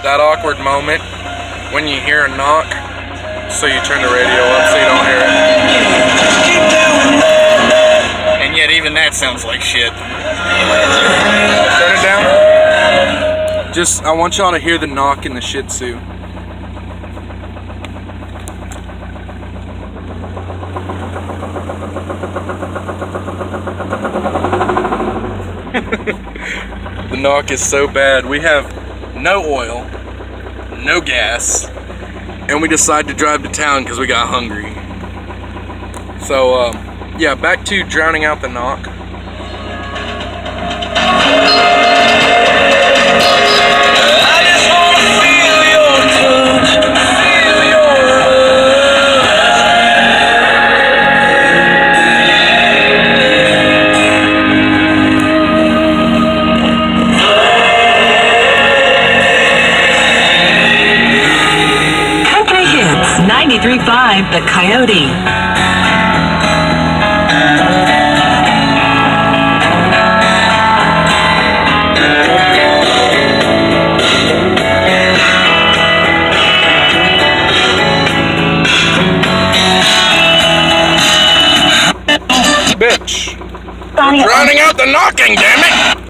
that awkward moment when you hear a knock, so you turn the radio up so you don't hear it. And yet even that sounds like shit. Turn it down. Just, I want y'all to hear the knock in the Shih Tzu. The knock is so bad. We have no oil, no gas, and we decided to drive to town because we got hungry. So, yeah, back to drowning out the knock. Country Hits 93.5 The Coyote. Bitch! Drowning out the knocking, damn it!